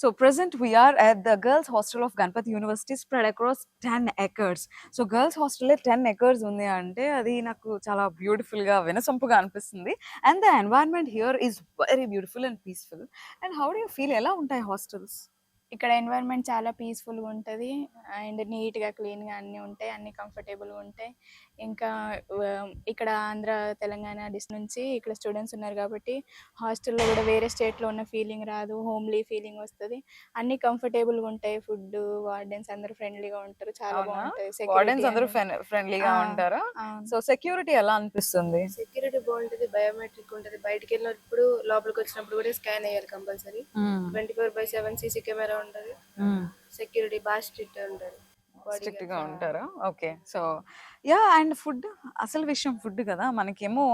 So present we are at the girls hostel of Ganpati University spread across 10 acres. So girls hostel 10 acres ఉంది అంటే అది నాకు చాలా beautiful గా వినసొంపుగా అనిపిస్తుంది. And the environment here is very beautiful and peaceful. And how do you feel? ఎలా ఉంటాయి హాస్టల్స్? ఇక్కడ ఎన్వైరన్మెంట్ చాలా పీస్ఫుల్గా ఉంటుంది అండ్ నీట్గా క్లీన్గా అన్నీ ఉంటాయి, అన్నీ కంఫర్టబుల్గా ఉంటాయి. ఇంకా ఇక్కడ ఆంధ్ర తెలంగాణ డిస్ట్రిక్ట్ నుంచి ఇక్కడ స్టూడెంట్స్ ఉన్నారు కాబట్టి హాస్టల్లో కూడా వేరే స్టేట్లో ఉన్న ఫీలింగ్ రాదు, హోమ్లీ ఫీలింగ్ వస్తుంది. అన్నీ కంఫర్టబుల్గా ఉంటాయి, ఫుడ్ వార్డెన్స్ అందరూ ఫ్రెండ్లీగా ఉంటారు, చాలా బాగుంటుంది. వార్డెన్స్ అందరూ ఫ్రెండ్లీగా ఉంటారా? సో సెక్యూరిటీ ఎలా అనిపిస్తుంది? సెక్యూరిటీ బాగుంటది, బయోమెట్రిక్ ఉంటది. బయటికి వెళ్ళినప్పుడు లోపలికి వచ్చినప్పుడు కూడా స్కాన్ అయ్యాలి కంపల్సరీ. 24/7 సీసీ కెమెరా ఉంటది. సెక్యూరిటీ బాగా స్ట్రిక్ట్ ఉంటది. స్ట్రిక్ట్ గా ఉంటారా? Okay. So yeah, and food, అసలు విషయం ఫుడ్ కదా. మనకేమో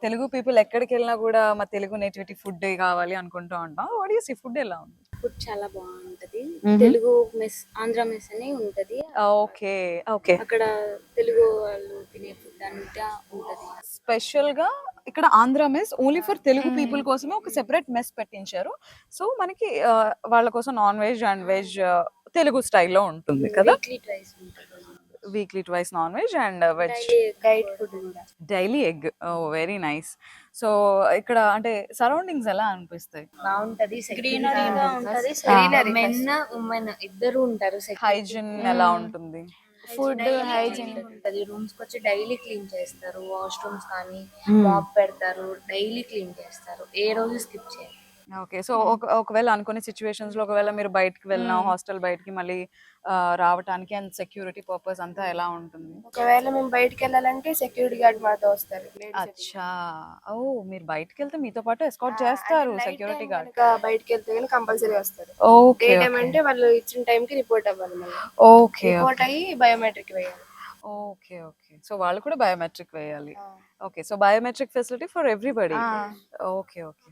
తెలుగు పీపుల్ ఎక్కడికి వెళ్ళినా కూడా మా తెలుగు నేటివిటీ ఫుడ్ కావాలి అనుకుంటూ ఉంటాం. వాట్ యు సీ, ఫుడ్ ఎలా ఉంది? ఫుడ్ చాలా బాగుంటది. తెలుగు మెస్, ఆంధ్ర మెస్ అని ఉంటది. Okay okay. అక్కడ తెలుగు వాళ్ళు తినే ఫుడ్ అంతా ఉంటది. స్పెషల్ గా ఇక్కడ Andhra mess only for Telugu people కోసమే ఒక సెపరేట్ మెస్ పెట్టించారు. సో మనకి వాళ్ళ కోసం non veg and veg Telugu స్టైల్లో ఉంటుంది కదా. వీక్లీ ట్వైస్ ఉంటది. Weekly twice non veg and veg. Diet food కూడా daily egg. Very nice. So ఇక్కడ అంటే సరౌండింగ్స్ ఎలా అనిపిస్తాయి? బాగుంటది, గ్రీనరీగా ఉంటది. మెన్ ఉమెన్ ఇద్దరు ఉంటారు. హైజీన్ ఎలా ఉంటుంది? ఫుడ్ హైజీన్ ఉంటది. రూమ్స్ కి వచ్చి డైలీ క్లీన్ చేస్తారు. వాష్రూమ్స్ కానీ మాప్ పెడతారు, డైలీ క్లీన్ చేస్తారు, ఏ రోజు స్కిప్ చేయరు. ఓకే. సో ఒకవేళ అనుకునే సిచ్యువేషన్స్ లో ఒకవేళ మీరు బయటకు వెళ్ళినా హాస్టల్ బయటికి మళ్ళీ రావటానికి అండ్ సెక్యూరిటీ పర్పస్ అంతా ఎలా ఉంటుంది? ఒకవేళ మేము బయటికి వెళ్ళాలంటే సెక్యూరిటీ గార్డ్ మాతో వస్తారు. అచ్చా. ఓ, మీరు బయటకి వెళ్తే మీతో పాటు ఎస్కార్ట్ చేస్తారు సెక్యూరిటీ గార్డ్? బయటికి వెళ్తే కానీ కంపల్సరీ వస్తారు. ఓకే. డే టైం అంటే వాళ్ళు ఇచ్చిన టైం కి రిపోర్ట్ అవ్వాలి. మళ్ళీ ఓకే. రిపోర్ట్ అయ్యి బయోమెట్రిక్ వేయాలి. Okay okay. సో వాళ్ళు కూడా బయోమెట్రిక్ వేయాలి. Okay. So biometric facility for everybody. Okay okay.